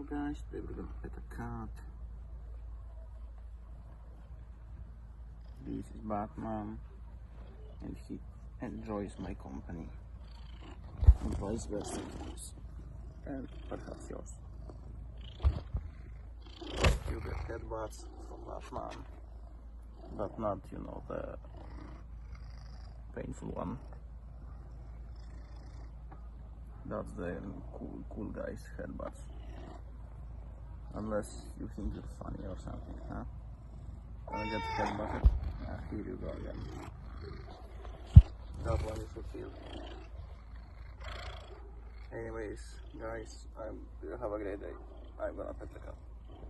Hello guys, today we're gonna pet a cat. This is Batman and he enjoys my company. And vice versa, and perhaps yours. You get cat baths from Batman, but not, you know, the painful one. That's the cool guys headbutts. Unless you think you're funny or something, huh? Wanna get headbutted? Here you go again. That one you should feel. Anyways, guys, you have a great day. I'm gonna pet the cat.